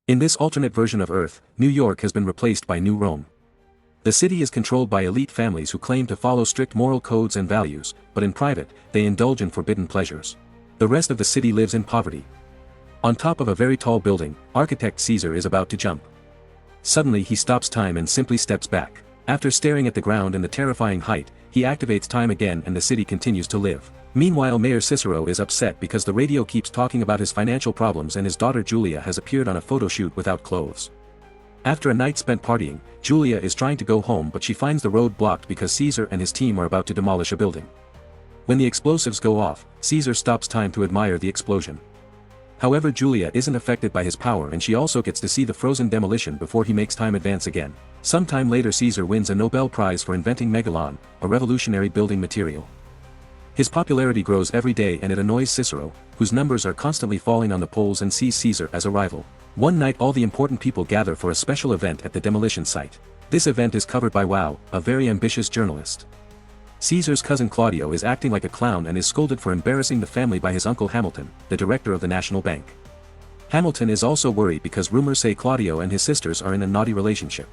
In this alternate version of Earth, New York has been replaced by New Rome. The city is controlled by elite families who claim to follow strict moral codes and values, but in private, they indulge in forbidden pleasures. The rest of the city lives in poverty. On top of a very tall building, architect Caesar is about to jump. Suddenly he stops time and simply steps back. After staring at the ground and the terrifying height, he activates time again and the city continues to live. Meanwhile, Mayor Cicero is upset because the radio keeps talking about his financial problems and his daughter Julia has appeared on a photo shoot without clothes. After a night spent partying, Julia is trying to go home but she finds the road blocked because Caesar and his team are about to demolish a building. When the explosives go off, Caesar stops time to admire the explosion. However, Julia isn't affected by his power and she also gets to see the frozen demolition before he makes time advance again. Sometime later Caesar wins a Nobel Prize for inventing megalon, a revolutionary building material. His popularity grows every day and it annoys Cicero, whose numbers are constantly falling on the polls and sees Caesar as a rival. One night all the important people gather for a special event at the demolition site. This event is covered by Wow, a very ambitious journalist. Caesar's cousin Claudio is acting like a clown and is scolded for embarrassing the family by his uncle Hamilton, the director of the National Bank. Hamilton is also worried because rumors say Claudio and his sisters are in a naughty relationship.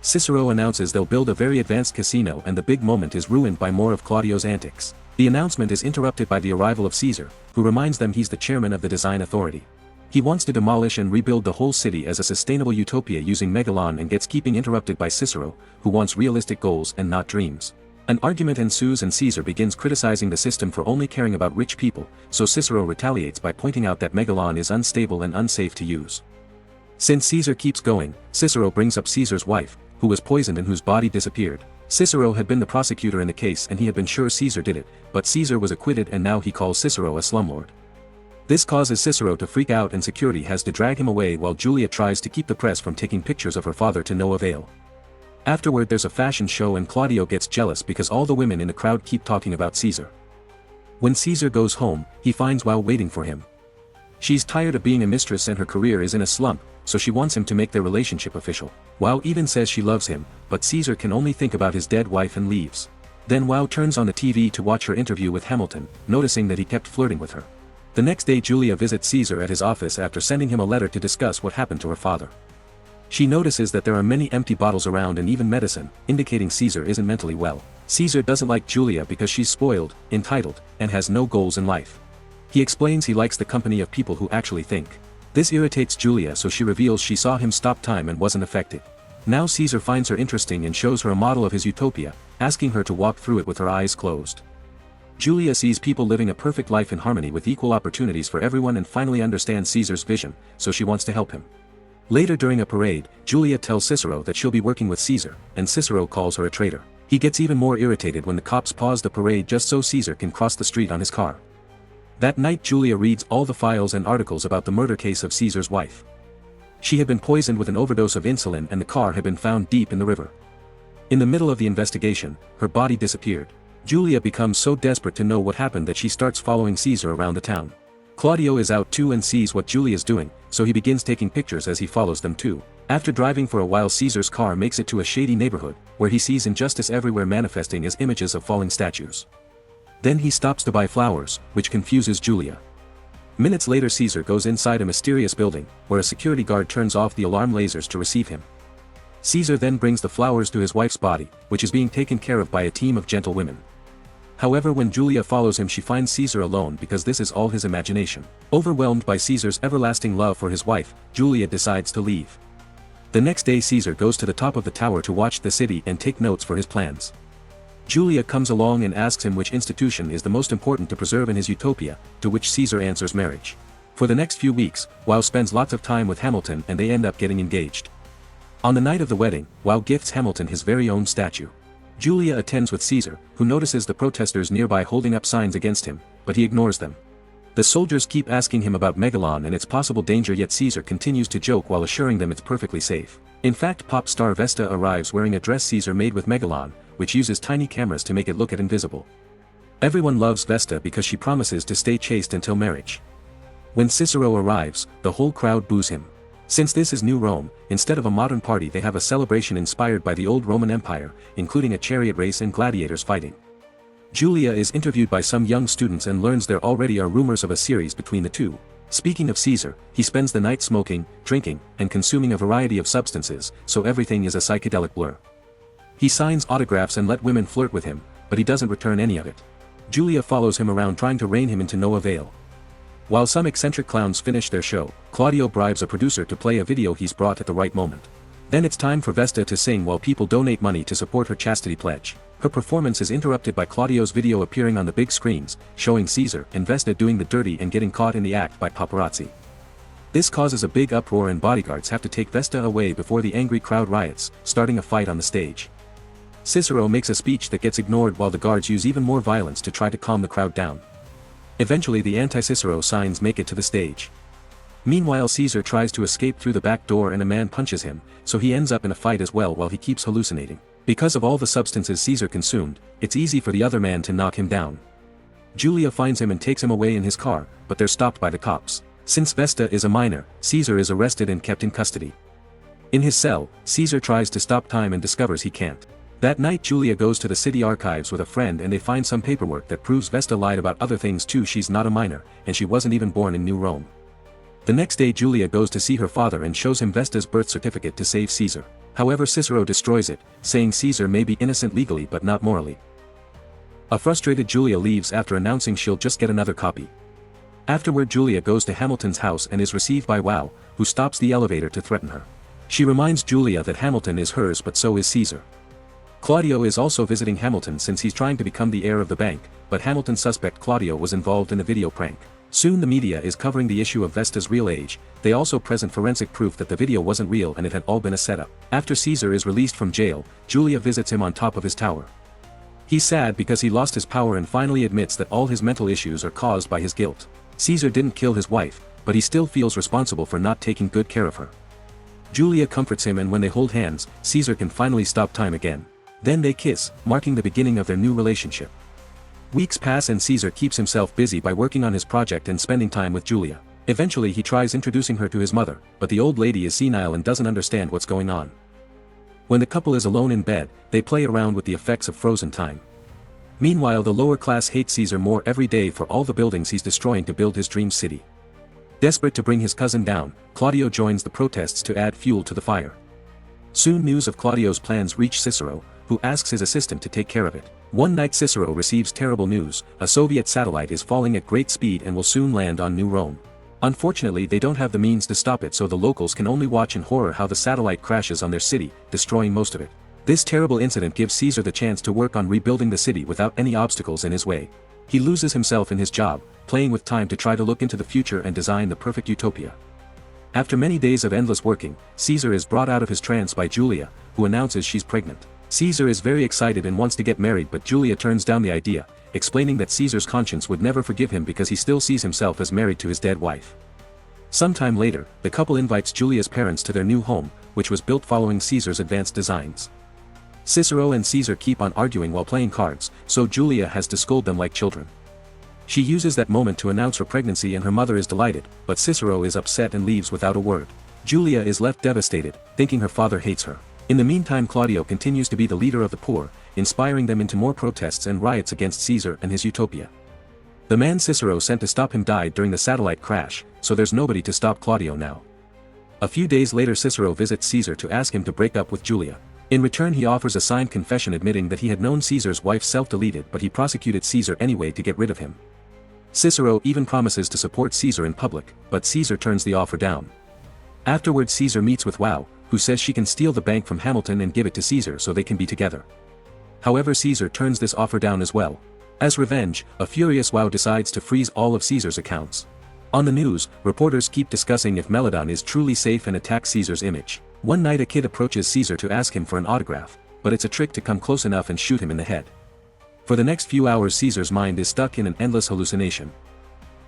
Cicero announces they'll build a very advanced casino and the big moment is ruined by more of Claudio's antics. The announcement is interrupted by the arrival of Caesar, who reminds them he's the chairman of the design authority. He wants to demolish and rebuild the whole city as a sustainable utopia using megalon and gets keeping interrupted by Cicero, who wants realistic goals and not dreams. An argument ensues and Caesar begins criticizing the system for only caring about rich people, so Cicero retaliates by pointing out that megalon is unstable and unsafe to use. Since Caesar keeps going, Cicero brings up Caesar's wife, who was poisoned and whose body disappeared. Cicero had been the prosecutor in the case and he had been sure Caesar did it, but Caesar was acquitted and now he calls Cicero a slumlord. This causes Cicero to freak out and security has to drag him away while Julia tries to keep the press from taking pictures of her father to no avail. Afterward there's a fashion show and Claudio gets jealous because all the women in the crowd keep talking about Caesar. When Caesar goes home, he finds Wow waiting for him. She's tired of being a mistress and her career is in a slump, so she wants him to make their relationship official. Wow even says she loves him, but Caesar can only think about his dead wife and leaves. Then Wow turns on the TV to watch her interview with Hamilton, noticing that he kept flirting with her. The next day Julia visits Caesar at his office after sending him a letter to discuss what happened to her father. She notices that there are many empty bottles around and even medicine, indicating Caesar isn't mentally well. Caesar doesn't like Julia because she's spoiled, entitled, and has no goals in life. He explains he likes the company of people who actually think. This irritates Julia so she reveals she saw him stop time and wasn't affected. Now Caesar finds her interesting and shows her a model of his utopia, asking her to walk through it with her eyes closed. Julia sees people living a perfect life in harmony with equal opportunities for everyone and finally understands Caesar's vision, so she wants to help him. Later during a parade, Julia tells Cicero that she'll be working with Caesar, and Cicero calls her a traitor. He gets even more irritated when the cops pause the parade just so Caesar can cross the street on his car. That night Julia reads all the files and articles about the murder case of Caesar's wife. She had been poisoned with an overdose of insulin and the car had been found deep in the river. In the middle of the investigation, her body disappeared. Julia becomes so desperate to know what happened that she starts following Caesar around the town. Claudio is out too and sees what Julia's doing, so he begins taking pictures as he follows them too. After driving for a while Caesar's car makes it to a shady neighborhood, where he sees injustice everywhere manifesting as images of falling statues. Then he stops to buy flowers, which confuses Julia. Minutes later Caesar goes inside a mysterious building, where a security guard turns off the alarm lasers to receive him. Caesar then brings the flowers to his wife's body, which is being taken care of by a team of gentle women. However, when Julia follows him she finds Caesar alone because this is all his imagination. Overwhelmed by Caesar's everlasting love for his wife, Julia decides to leave. The next day Caesar goes to the top of the tower to watch the city and take notes for his plans. Julia comes along and asks him which institution is the most important to preserve in his utopia, to which Caesar answers marriage. For the next few weeks, Wow spends lots of time with Hamilton and they end up getting engaged. On the night of the wedding, Wow gifts Hamilton his very own statue. Julia attends with Caesar, who notices the protesters nearby holding up signs against him, but he ignores them. The soldiers keep asking him about Megalon and its possible danger, yet Caesar continues to joke while assuring them it's perfectly safe. In fact, pop star Vesta arrives wearing a dress Caesar made with Megalon, which uses tiny cameras to make it look invisible. Everyone loves Vesta because she promises to stay chaste until marriage. When Cicero arrives, the whole crowd boos him. Since this is New Rome, instead of a modern party they have a celebration inspired by the old Roman Empire, including a chariot race and gladiators fighting. Julia is interviewed by some young students and learns there already are rumors of a series between the two. Speaking of Caesar, he spends the night smoking, drinking, and consuming a variety of substances, so everything is a psychedelic blur. He signs autographs and let women flirt with him, but he doesn't return any of it. Julia follows him around trying to rein him into no avail. While some eccentric clowns finish their show, Claudio bribes a producer to play a video he's brought at the right moment. Then it's time for Vesta to sing while people donate money to support her chastity pledge. Her performance is interrupted by Claudio's video appearing on the big screens, showing Caesar and Vesta doing the dirty and getting caught in the act by paparazzi. This causes a big uproar and bodyguards have to take Vesta away before the angry crowd riots, starting a fight on the stage. Cicero makes a speech that gets ignored while the guards use even more violence to try to calm the crowd down. Eventually the anti-Cicero signs make it to the stage. Meanwhile Caesar tries to escape through the back door and a man punches him, so he ends up in a fight as well while he keeps hallucinating. Because of all the substances Caesar consumed, it's easy for the other man to knock him down. Julia finds him and takes him away in his car, but they're stopped by the cops. Since Vesta is a minor, Caesar is arrested and kept in custody. In his cell, Caesar tries to stop time and discovers he can't. That night Julia goes to the city archives with a friend and they find some paperwork that proves Vesta lied about other things too. She's not a minor, and she wasn't even born in New Rome. The next day Julia goes to see her father and shows him Vesta's birth certificate to save Caesar. However Cicero destroys it, saying Caesar may be innocent legally but not morally. A frustrated Julia leaves after announcing she'll just get another copy. Afterward Julia goes to Hamilton's house and is received by Wow, who stops the elevator to threaten her. She reminds Julia that Hamilton is hers but so is Caesar. Claudio is also visiting Hamilton since he's trying to become the heir of the bank, but Hamilton suspects Claudio was involved in a video prank. Soon the media is covering the issue of Vesta's real age. They also present forensic proof that the video wasn't real and it had all been a setup. After Caesar is released from jail, Julia visits him on top of his tower. He's sad because he lost his power and finally admits that all his mental issues are caused by his guilt. Caesar didn't kill his wife, but he still feels responsible for not taking good care of her. Julia comforts him and when they hold hands, Caesar can finally stop time again. Then they kiss, marking the beginning of their new relationship. Weeks pass and Caesar keeps himself busy by working on his project and spending time with Julia. Eventually he tries introducing her to his mother, but the old lady is senile and doesn't understand what's going on. When the couple is alone in bed, they play around with the effects of frozen time. Meanwhile the lower class hates Caesar more every day for all the buildings he's destroying to build his dream city. Desperate to bring his cousin down, Claudio joins the protests to add fuel to the fire. Soon news of Claudio's plans reach Cicero, who asks his assistant to take care of it. One night Cicero receives terrible news: a Soviet satellite is falling at great speed and will soon land on New Rome. Unfortunately they don't have the means to stop it, so the locals can only watch in horror how the satellite crashes on their city, destroying most of it. This terrible incident gives Caesar the chance to work on rebuilding the city without any obstacles in his way. He loses himself in his job, playing with time to try to look into the future and design the perfect utopia. After many days of endless working, Caesar is brought out of his trance by Julia, who announces she's pregnant. Caesar is very excited and wants to get married, but Julia turns down the idea, explaining that Caesar's conscience would never forgive him because he still sees himself as married to his dead wife. Sometime later, the couple invites Julia's parents to their new home, which was built following Caesar's advanced designs. Cicero and Caesar keep on arguing while playing cards, so Julia has to scold them like children. She uses that moment to announce her pregnancy and her mother is delighted, but Cicero is upset and leaves without a word. Julia is left devastated, thinking her father hates her. In the meantime Claudio continues to be the leader of the poor, inspiring them into more protests and riots against Caesar and his utopia. The man Cicero sent to stop him died during the satellite crash, so there's nobody to stop Claudio now. A few days later Cicero visits Caesar to ask him to break up with Julia. In return he offers a signed confession admitting that he had known Caesar's wife self-deleted, but he prosecuted Caesar anyway to get rid of him. Cicero even promises to support Caesar in public, but Caesar turns the offer down. Afterwards Caesar meets with Wow, who says she can steal the bank from Hamilton and give it to Caesar so they can be together. However Caesar turns this offer down as well. As revenge, a furious Wow decides to freeze all of Caesar's accounts. On the news, reporters keep discussing if Meladon is truly safe and attack Caesar's image. One night a kid approaches Caesar to ask him for an autograph, but it's a trick to come close enough and shoot him in the head. For the next few hours Caesar's mind is stuck in an endless hallucination.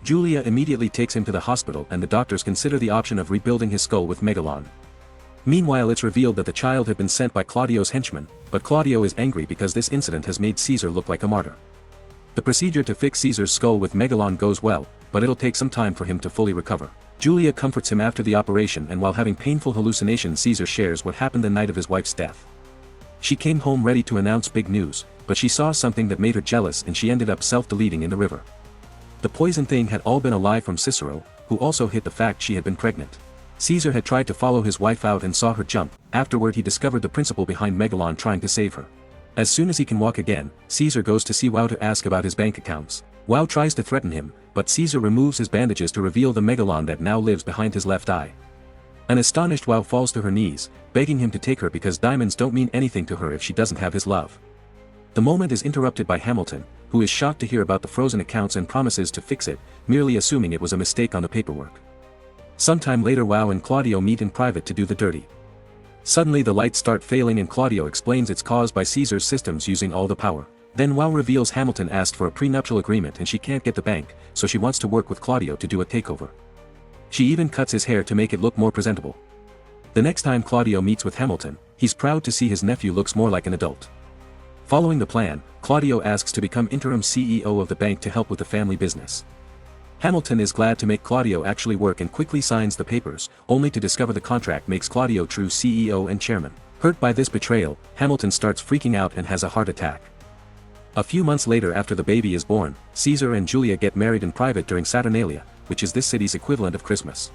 Julia immediately takes him to the hospital and the doctors consider the option of rebuilding his skull with Megalon. Meanwhile it's revealed that the child had been sent by Claudio's henchmen, but Claudio is angry because this incident has made Caesar look like a martyr. The procedure to fix Caesar's skull with Megalon goes well, but it'll take some time for him to fully recover. Julia comforts him after the operation, and while having painful hallucinations Caesar shares what happened the night of his wife's death. She came home ready to announce big news, but she saw something that made her jealous and she ended up self-deleting in the river. The poison thing had all been a lie from Cicero, who who also hid the fact she had been pregnant. Caesar had tried to follow his wife out and saw her jump. Afterward he discovered the principle behind Megalon trying to save her. As soon as he can walk again, Caesar goes to see Wow to ask about his bank accounts. Wow tries to threaten him, but Caesar removes his bandages to reveal the Megalon that now lives behind his left eye. An astonished Wow falls to her knees, begging him to take her because diamonds don't mean anything to her if she doesn't have his love. The moment is interrupted by Hamilton, who is shocked to hear about the frozen accounts and promises to fix it, merely assuming it was a mistake on the paperwork. Sometime later Wow and Claudio meet in private to do the dirty. Suddenly the lights start failing and Claudio explains it's caused by Caesar's systems using all the power. Then Wow reveals Hamilton asked for a prenuptial agreement and she can't get the bank, so she wants to work with Claudio to do a takeover. She even cuts his hair to make it look more presentable. The next time Claudio meets with Hamilton, he's proud to see his nephew looks more like an adult. Following the plan, Claudio asks to become interim CEO of the bank to help with the family business. Hamilton is glad to make Claudio actually work and quickly signs the papers, only to discover the contract makes Claudio true CEO and chairman. Hurt by this betrayal, Hamilton starts freaking out and has a heart attack. A few months later after the baby is born, Caesar and Julia get married in private during Saturnalia, which is this city's equivalent of Christmas.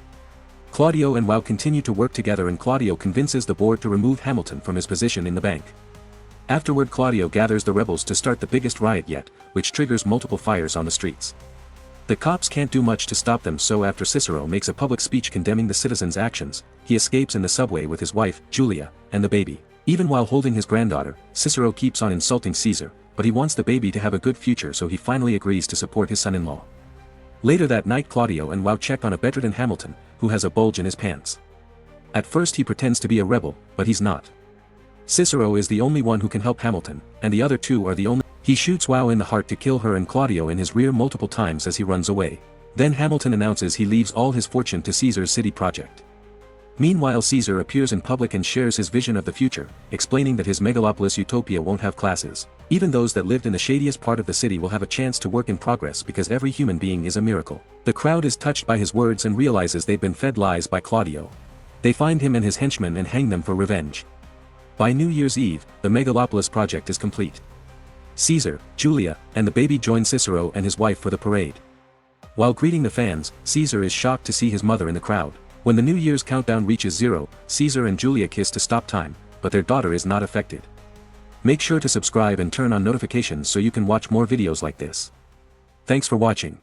Claudio and Wow continue to work together and Claudio convinces the board to remove Hamilton from his position in the bank. Afterward Claudio gathers the rebels to start the biggest riot yet, which triggers multiple fires on the streets. The cops can't do much to stop them, so after Cicero makes a public speech condemning the citizens' actions, he escapes in the subway with his wife, Julia, and the baby. Even while holding his granddaughter, Cicero keeps on insulting Caesar, but he wants the baby to have a good future, so he finally agrees to support his son-in-law. Later that night Claudio and Wow check on a bedridden Hamilton, who has a bulge in his pants. At first he pretends to be a rebel, but he's not. Cicero is the only one who can help Hamilton, and the other two are the only. He shoots Wow in the heart to kill her and Claudio in his rear multiple times as he runs away. Then Hamilton announces he leaves all his fortune to Caesar's city project. Meanwhile Caesar appears in public and shares his vision of the future, explaining that his megalopolis utopia won't have classes. Even those that lived in the shadiest part of the city will have a chance to work in progress because every human being is a miracle. The crowd is touched by his words and realizes they've been fed lies by Claudio. They find him and his henchmen and hang them for revenge. By New Year's Eve, the megalopolis project is complete. Caesar, Julia, and the baby join Cicero and his wife for the parade. While greeting the fans, Caesar is shocked to see his mother in the crowd. When the New Year's countdown reaches 0, Caesar and Julia kiss to stop time, but their daughter is not affected. Make sure to subscribe and turn on notifications so you can watch more videos like this. Thanks for watching.